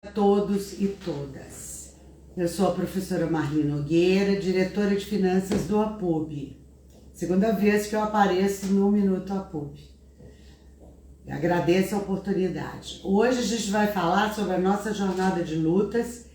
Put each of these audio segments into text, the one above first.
A todos e todas. Eu sou a professora Marli Nogueira, diretora de finanças do APUB. Segunda vez que eu apareço no Minuto APUB. Eu agradeço a oportunidade. Hoje a gente vai falar sobre a nossa jornada de lutas,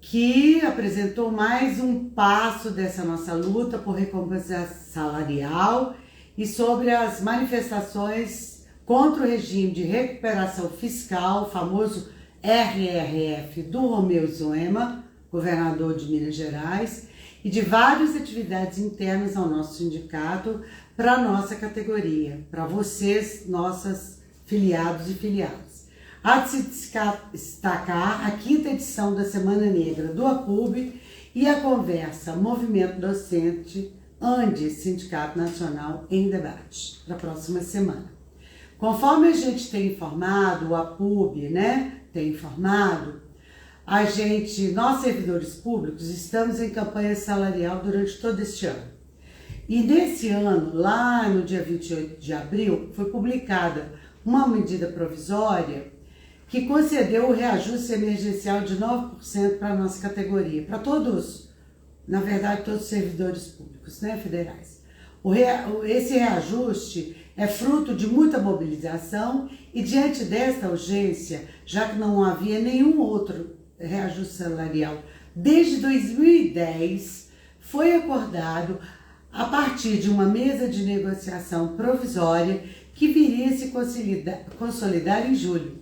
que apresentou mais um passo dessa nossa luta por recompensa salarial e sobre as manifestações contra o regime de recuperação fiscal, o famoso RRF do Romeu Zema, governador de Minas Gerais, e de várias atividades internas ao nosso sindicato para a nossa categoria, para vocês, nossas filiados e filiadas. Há de se destacar a quinta edição da Semana Negra do APUB e a conversa Movimento Docente Andes Sindicato Nacional em Debate, para a próxima semana. Conforme a gente tem informado, o APUB, tem informado, nós servidores públicos, estamos em campanha salarial durante todo este ano. E nesse ano, lá no dia 28 de abril, foi publicada uma medida provisória que concedeu o reajuste emergencial de 9% para a nossa categoria, para todos, na verdade, todos os servidores públicos, federais. Esse reajuste é fruto de muita mobilização e, diante desta urgência, já que não havia nenhum outro reajuste salarial desde 2010, foi acordado a partir de uma mesa de negociação provisória que viria a se consolidar em julho.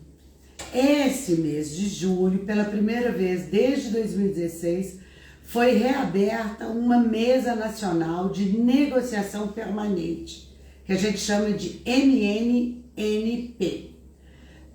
Esse mês de julho, pela primeira vez desde 2016, foi reaberta uma mesa nacional de negociação permanente, que a gente chama de MNNP,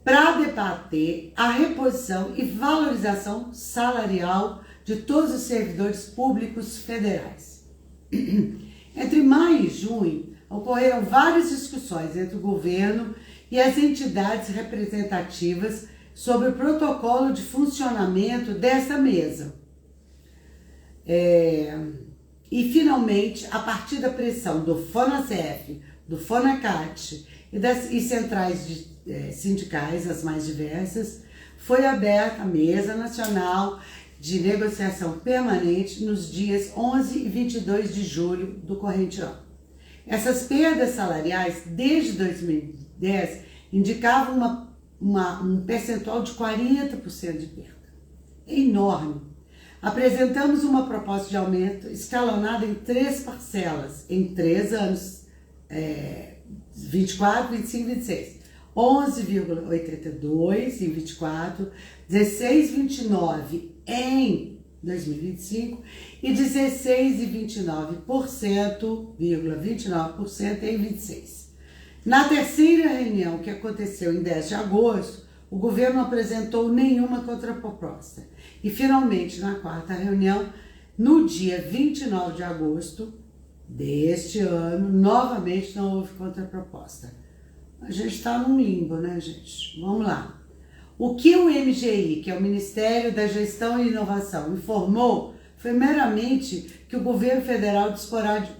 para debater a reposição e valorização salarial de todos os servidores públicos federais. Entre maio e junho, ocorreram várias discussões entre o governo e as entidades representativas sobre o protocolo de funcionamento dessa mesa. E, finalmente, a partir da pressão do FONASEF, do FONACAT e centrais sindicais, as mais diversas, foi aberta a Mesa Nacional de Negociação Permanente nos dias 11 e 22 de julho do corrente ano. Essas perdas salariais, desde 2010, indicavam um percentual de 40% de perda. É enorme. Apresentamos uma proposta de aumento escalonada em 3 parcelas, em 3 anos, 24, 25 e 26. 11,82 em 24, 16,29 em 2025 e 16,29% em 26. Na terceira reunião, que aconteceu em 10 de agosto, o governo não apresentou nenhuma contraproposta. E, finalmente, na quarta reunião, no dia 29 de agosto deste ano, novamente não houve contraproposta. A gente está num limbo, gente? Vamos lá. O que o MGI, que é o Ministério da Gestão e Inovação, informou foi meramente que o governo federal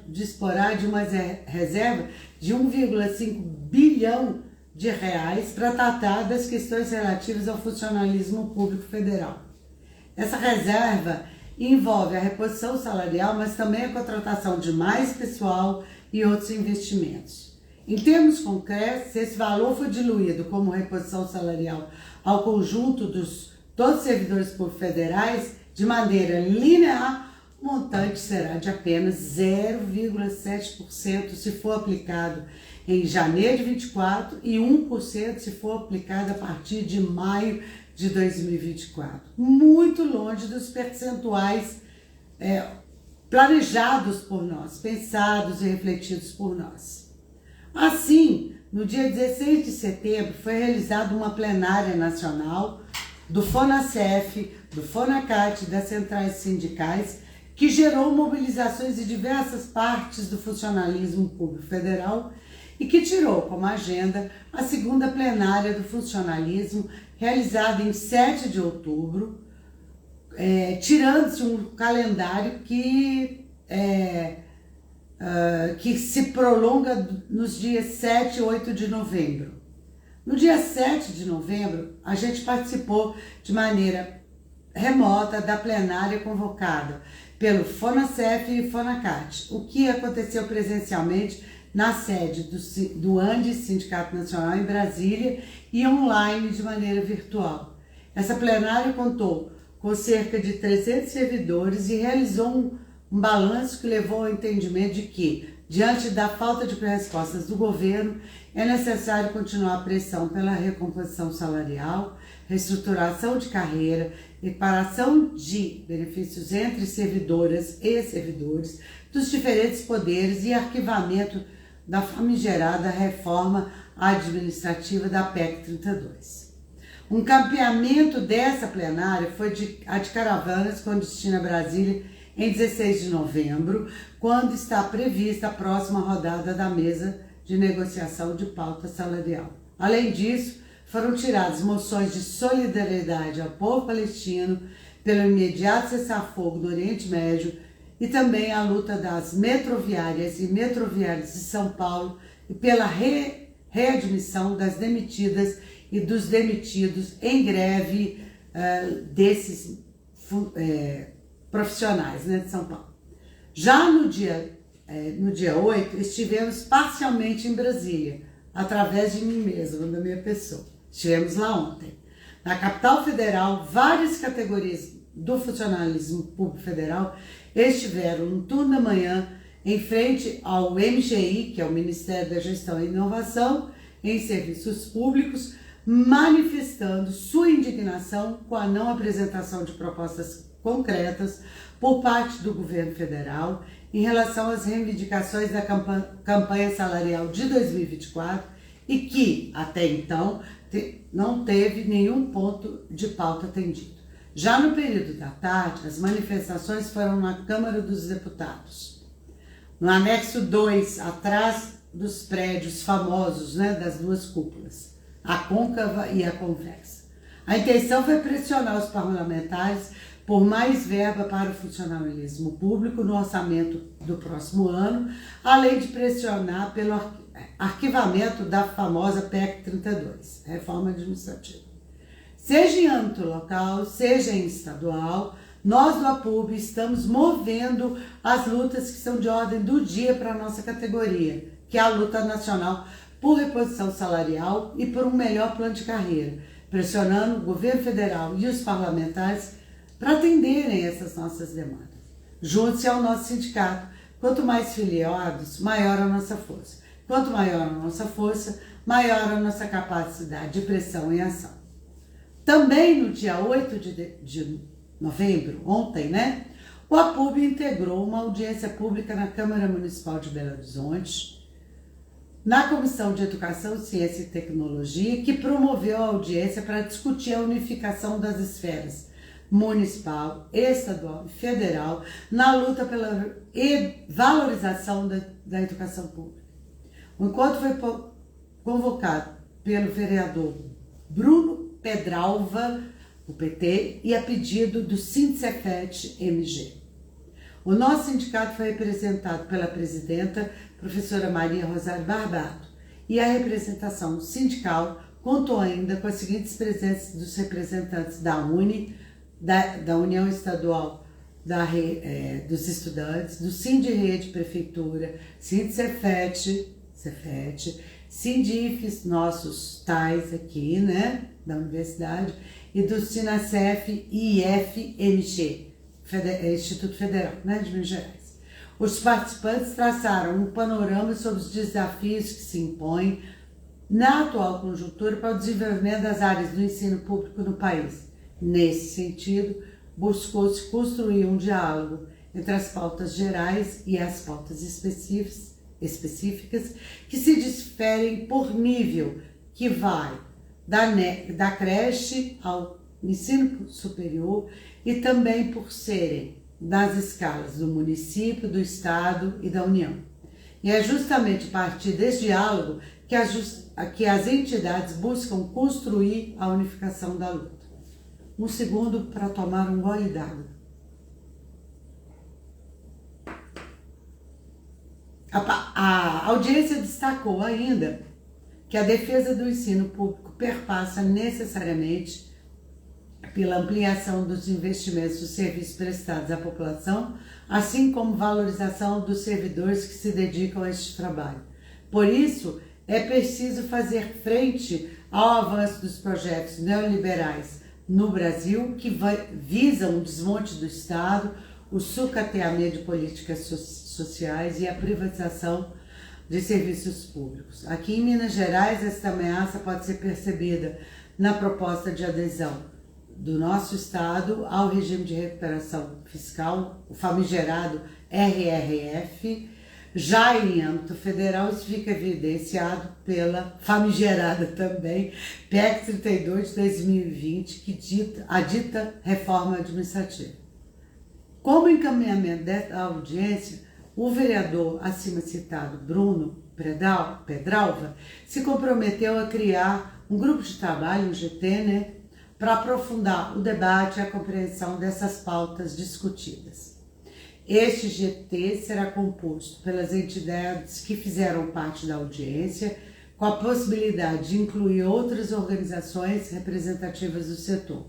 disporá de uma reserva de 1,5 bilhão de reais para tratar das questões relativas ao funcionalismo público federal. Essa reserva envolve a reposição salarial, mas também a contratação de mais pessoal e outros investimentos. Em termos concretos, se esse valor for diluído como reposição salarial ao conjunto dos todos os servidores públicos federais, de maneira linear, o montante será de apenas 0,7% se for aplicado em janeiro de 24 e 1% se for aplicado a partir de maio de 2024. Muito longe dos percentuais planejados por nós, pensados e refletidos por nós. Assim, no dia 16 de setembro, foi realizada uma plenária nacional do FONASEF, do FONACAT e das centrais sindicais, que gerou mobilizações de diversas partes do funcionalismo público federal e que tirou como agenda a segunda plenária do funcionalismo, realizada em 7 de outubro, tirando-se um calendário que se prolonga nos dias 7 e 8 de novembro. No dia 7 de novembro, a gente participou de maneira remota da plenária convocada pelo FONASEF e FONACAT, o que aconteceu presencialmente na sede do ANDE, Sindicato Nacional, em Brasília, e online de maneira virtual. Essa plenária contou com cerca de 300 servidores e realizou um balanço que levou ao entendimento de que, diante da falta de respostas do governo, é necessário continuar a pressão pela recomposição salarial, reestruturação de carreira, equiparação de benefícios entre servidoras e servidores dos diferentes poderes e arquivamento da famigerada reforma administrativa da PEC 32. Um caminhamento dessa plenária foi a de caravanas com destino a Brasília em 16 de novembro, quando está prevista a próxima rodada da mesa de negociação de pauta salarial. Além disso, foram tiradas moções de solidariedade ao povo palestino pelo imediato cessar-fogo no Oriente Médio e também a luta das metroviárias e metroviários de São Paulo e pela readmissão das demitidas e dos demitidos em greve desses profissionais, né, de São Paulo. Já no dia 8, estivemos parcialmente em Brasília, através de mim mesma, da minha pessoa. Estivemos lá ontem. Na capital federal, várias categorias do funcionalismo público federal estiveram no turno da manhã em frente ao MGI, que é o Ministério da Gestão e Inovação, em serviços públicos, manifestando sua indignação com a não apresentação de propostas concretas por parte do governo federal em relação às reivindicações da campanha salarial de 2024 e que, até então, não teve nenhum ponto de pauta atendido. Já no período da tarde, as manifestações foram na Câmara dos Deputados, no anexo 2, atrás dos prédios famosos, né, das duas cúpulas, a côncava e a convexa. A intenção foi pressionar os parlamentares por mais verba para o funcionalismo público no orçamento do próximo ano, além de pressionar pelo arquivamento da famosa PEC 32, Reforma Administrativa. Seja em âmbito local, seja em estadual, nós do APUB estamos movendo as lutas que são de ordem do dia para a nossa categoria, que é a luta nacional por reposição salarial e por um melhor plano de carreira, pressionando o governo federal e os parlamentares para atenderem essas nossas demandas. Junte-se ao nosso sindicato. Quanto mais filiados, maior a nossa força. Quanto maior a nossa força, maior a nossa capacidade de pressão e ação. Também no dia 8 de novembro, ontem, né, o APUB integrou uma audiência pública na Câmara Municipal de Belo Horizonte, na Comissão de Educação, Ciência e Tecnologia, que promoveu a audiência para discutir a unificação das esferas municipal, estadual e federal na luta pela valorização da educação pública. O encontro foi convocado pelo vereador Bruno Pedralva, o PT, e a pedido do Sindicef-MG. O nosso sindicato foi representado pela presidenta, professora Maria Rosário Barbato, e a representação sindical contou ainda com as seguintes presenças dos representantes da da União Estadual dos Estudantes, do Sindirede Prefeitura, Sindicef, Sindifes, nossos tais aqui, né, da universidade, e do Sinacef e IFMG, Instituto Federal, né, de Minas Gerais. Os participantes traçaram um panorama sobre os desafios que se impõem na atual conjuntura para o desenvolvimento das áreas do ensino público no país. Nesse sentido, buscou-se construir um diálogo entre as pautas gerais e as pautas específicas que se diferem por nível, que vai da creche ao ensino superior e também por serem das escalas do município, do estado e da União. E é justamente a partir desse diálogo que as entidades buscam construir a unificação da luta. Um segundo para tomar um gole d'água. A audiência destacou ainda que a defesa do ensino público perpassa necessariamente pela ampliação dos investimentos dos serviços prestados à população, assim como valorização dos servidores que se dedicam a este trabalho. Por isso, é preciso fazer frente ao avanço dos projetos neoliberais no Brasil, que visam o desmonte do Estado, o sucateamento de políticas sociais e a privatização de serviços públicos. Aqui em Minas Gerais, esta ameaça pode ser percebida na proposta de adesão do nosso Estado ao regime de recuperação fiscal, o famigerado RRF. Já em âmbito federal, isso fica evidenciado pela famigerada também PEC 32 de 2020, a dita reforma administrativa. Como encaminhamento dessa audiência, o vereador acima citado, Bruno Pedralva, se comprometeu a criar um grupo de trabalho, um GT, para aprofundar o debate e a compreensão dessas pautas discutidas. Este GT será composto pelas entidades que fizeram parte da audiência, com a possibilidade de incluir outras organizações representativas do setor.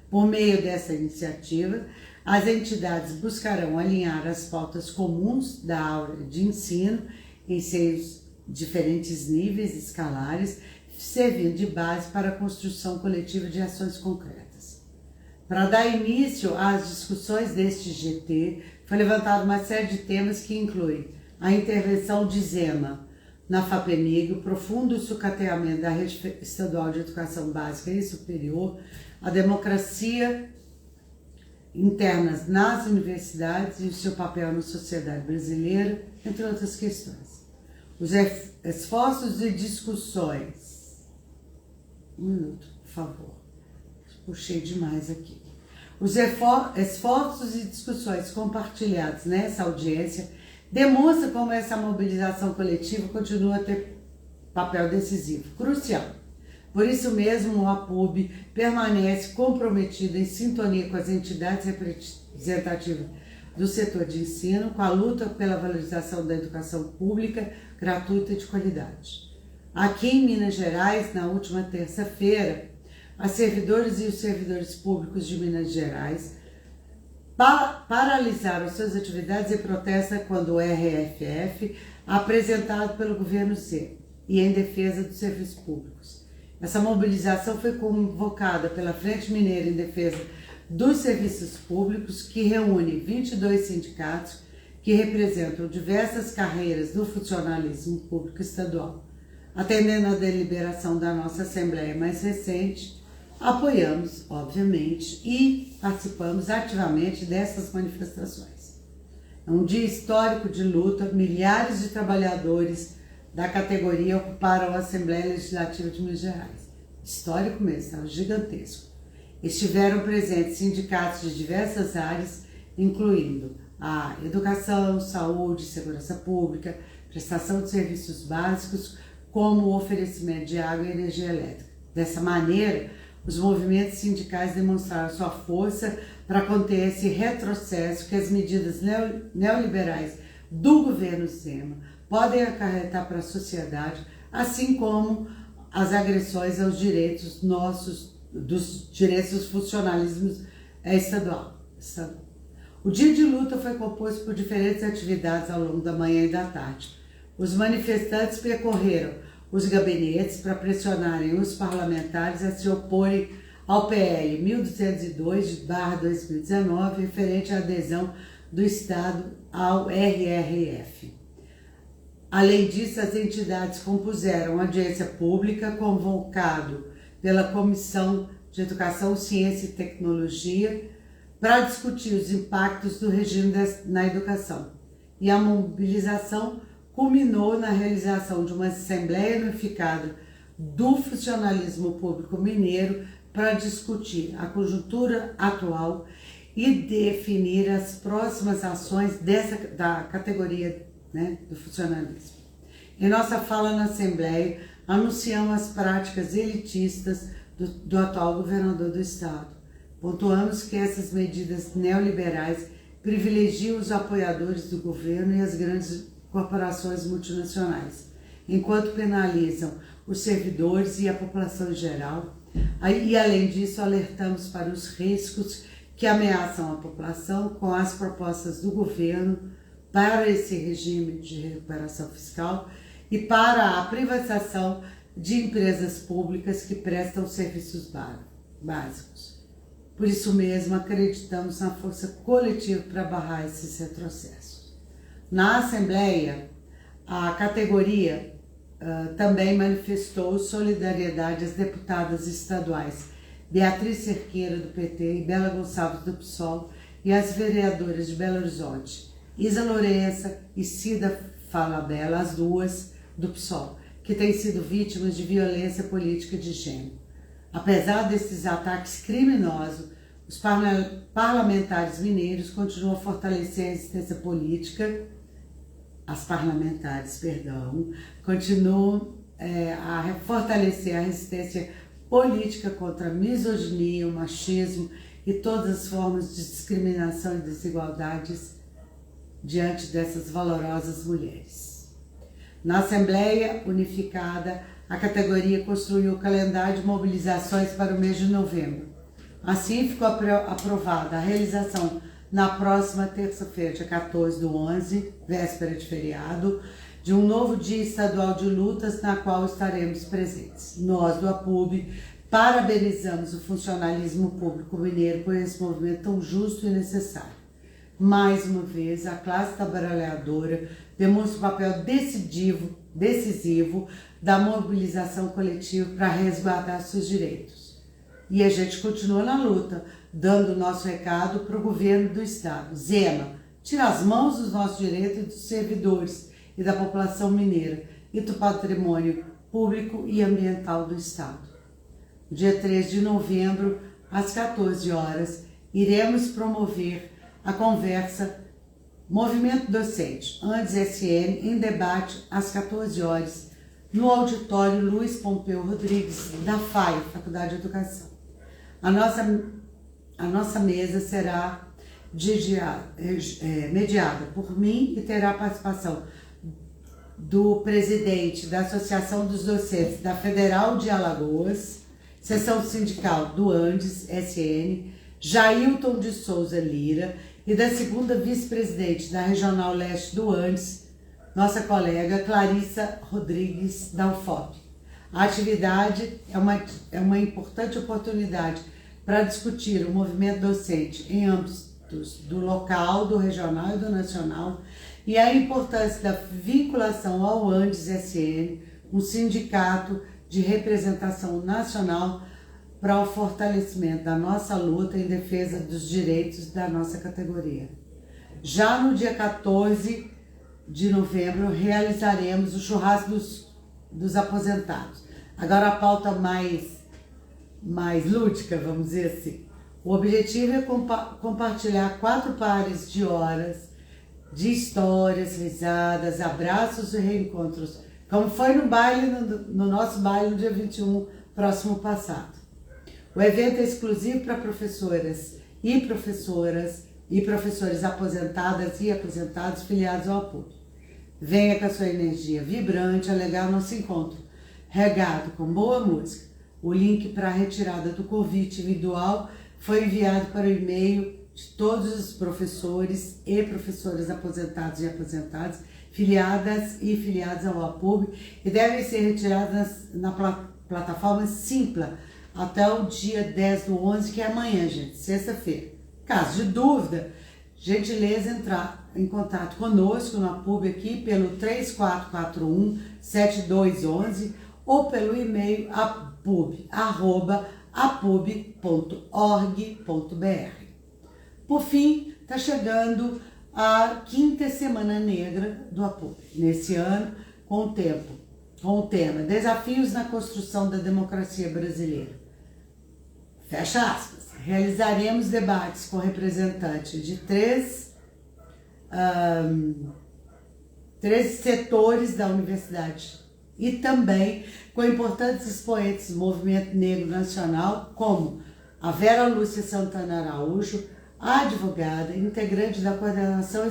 Por meio dessa iniciativa, as entidades buscarão alinhar as pautas comuns da aula de ensino em seus diferentes níveis escalares, servindo de base para a construção coletiva de ações concretas. Para dar início às discussões deste GT, foi levantada uma série de temas que incluem a intervenção de Zema na FAPEMIG, o profundo sucateamento da rede estadual de educação básica e superior, a democracia internas nas universidades e o seu papel na sociedade brasileira, entre outras questões. Os esforços e discussões... Um minuto, por favor. Puxei demais aqui. Os esforços e discussões compartilhados nessa audiência demonstram como essa mobilização coletiva continua a ter papel decisivo, crucial. Por isso mesmo, o APUB permanece comprometido em sintonia com as entidades representativas do setor de ensino, com a luta pela valorização da educação pública, gratuita e de qualidade. Aqui em Minas Gerais, na última terça-feira, as servidoras e os servidores públicos de Minas Gerais paralisaram suas atividades em protesto quando o RFF, apresentado pelo governo C, e em defesa dos serviços públicos. Essa mobilização foi convocada pela Frente Mineira em Defesa dos Serviços Públicos, que reúne 22 sindicatos que representam diversas carreiras do funcionalismo público estadual. Atendendo à deliberação da nossa Assembleia mais recente, apoiamos, obviamente, e participamos ativamente dessas manifestações. É um dia histórico de luta, milhares de trabalhadores da categoria ocuparam a Assembleia Legislativa de Minas Gerais. Histórico mesmo, gigantesco. Estiveram presentes sindicatos de diversas áreas, incluindo a educação, saúde, segurança pública, prestação de serviços básicos, como o oferecimento de água e energia elétrica. Dessa maneira, os movimentos sindicais demonstraram sua força para conter esse retrocesso que as medidas neoliberais do governo Zema podem acarretar para a sociedade, assim como as agressões aos direitos dos direitos dos funcionalismos estadual. O dia de luta foi composto por diferentes atividades ao longo da manhã e da tarde. Os manifestantes percorreram os gabinetes para pressionarem os parlamentares a se oporem ao PL 1202/2019, referente à adesão do Estado ao RRF. Além disso, as entidades compuseram audiência pública convocado pela Comissão de Educação, Ciência e Tecnologia para discutir os impactos do regime na educação. E a mobilização culminou na realização de uma Assembleia Unificada do Funcionalismo Público Mineiro para discutir a conjuntura atual e definir as próximas ações da categoria, do funcionalismo. Em nossa fala na Assembleia, anunciamos as práticas elitistas do atual governador do Estado. Pontuamos que essas medidas neoliberais privilegiam os apoiadores do governo e as grandes corporações multinacionais, enquanto penalizam os servidores e a população em geral. E, além disso, alertamos para os riscos que ameaçam a população com as propostas do governo para esse regime de recuperação fiscal e para a privatização de empresas públicas que prestam serviços básicos. Por isso mesmo, acreditamos na força coletiva para barrar esses retrocessos. Na Assembleia, a categoria também manifestou solidariedade às deputadas estaduais Beatriz Cerqueira, do PT, e Bela Gonçalves, do PSOL, e às vereadoras de Belo Horizonte, Isa Lourença e Cida Falabella, as duas do PSOL, que têm sido vítimas de violência política de gênero. Apesar desses ataques criminosos, os parlamentares mineiros continuam a fortalecer a resistência política, continuam a fortalecer a resistência política contra a misoginia, o machismo e todas as formas de discriminação e desigualdades diante dessas valorosas mulheres. Na Assembleia Unificada, a categoria construiu o calendário de mobilizações para o mês de novembro. Assim, ficou aprovada a realização na próxima terça-feira, dia 14/11, véspera de feriado, de um novo dia estadual de lutas na qual estaremos presentes. Nós, do APUB, parabenizamos o funcionalismo público mineiro por esse movimento tão justo e necessário. Mais uma vez, a classe trabalhadora demonstra o papel decisivo da mobilização coletiva para resguardar seus direitos. E a gente continua na luta, dando o nosso recado para o governo do Estado. Zema, tira as mãos dos nossos direitos e dos servidores e da população mineira e do patrimônio público e ambiental do Estado. No dia 3 de novembro, às 14 horas, iremos promover a conversa Movimento Docente, Andes SN, em debate às 14 horas, no auditório Luiz Pompeu Rodrigues, da FAI, Faculdade de Educação. A nossa mesa será mediada por mim e terá participação do presidente da Associação dos Docentes da Federal de Alagoas, seção sindical do Andes SN, Jailton de Souza Lira, e da segunda vice-presidente da Regional Leste do Andes, nossa colega Clarissa Rodrigues da UFOP. A atividade é uma importante oportunidade para discutir o movimento docente em âmbitos do local, do regional e do nacional, e a importância da vinculação ao Andes SN, um sindicato de representação nacional para o fortalecimento da nossa luta em defesa dos direitos da nossa categoria. Já no dia 14 de novembro, realizaremos o churrasco dos aposentados. Agora a pauta mais lúdica, vamos dizer assim. O objetivo é compartilhar 4 pares de horas de histórias, risadas, abraços e reencontros, como foi no nosso baile no dia 21, próximo passado. O evento é exclusivo para professores aposentadas e aposentados filiados ao APUB. Venha com a sua energia vibrante alegar nosso encontro, regado com boa música. O link para a retirada do convite individual foi enviado para o e-mail de todos os professores e professoras aposentados e aposentadas, filiadas e filiados ao APUB, e devem ser retiradas na plataforma Simpla até o dia 10/11, que é amanhã, gente, sexta-feira. Caso de dúvida, gentileza entrar em contato conosco no APUB aqui pelo 3441-7211 ou pelo e-mail apub@apub.org.br. Por fim, está chegando a 5ª Semana Negra do APUB, nesse ano, com o tema Desafios na Construção da Democracia Brasileira. Fecha aspas. Realizaremos debates com representantes de três setores da universidade e também com importantes expoentes do movimento negro nacional, como a Vera Lúcia Santana Araújo, advogada, integrante da coordenação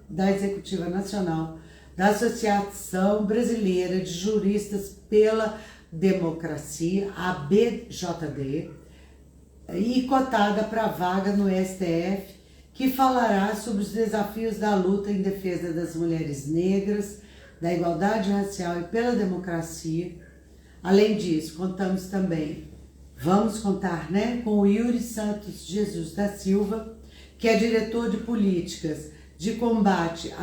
da Executiva Nacional da Associação Brasileira de Juristas pela Democracia, ABJD, e cotada para vaga no STF, que falará sobre os desafios da luta em defesa das mulheres negras, da igualdade racial e pela democracia. Além disso, vamos contar com o Yuri Santos Jesus da Silva, que é diretor de políticas de combate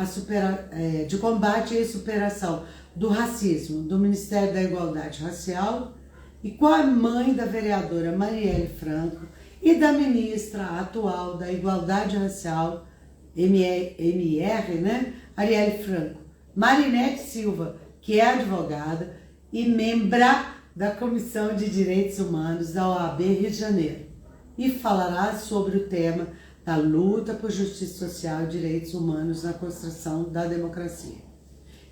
e superação do racismo do Ministério da Igualdade Racial, e com a mãe da vereadora Marielle Franco e da ministra atual da Igualdade Racial, Arielle Franco, Marinete Silva, que é advogada e membra da Comissão de Direitos Humanos da OAB Rio de Janeiro, e falará sobre o tema da luta por justiça social e direitos humanos na construção da democracia.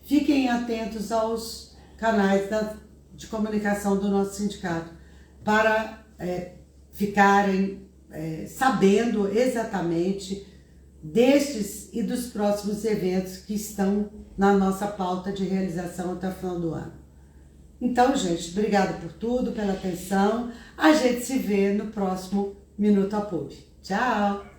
Fiquem atentos aos canais de comunicação do nosso sindicato para ficarem sabendo exatamente destes e dos próximos eventos que estão na nossa pauta de realização até o final do ano. Então, gente, obrigada por tudo, pela atenção. A gente se vê no próximo Minuto APUB. Tchau!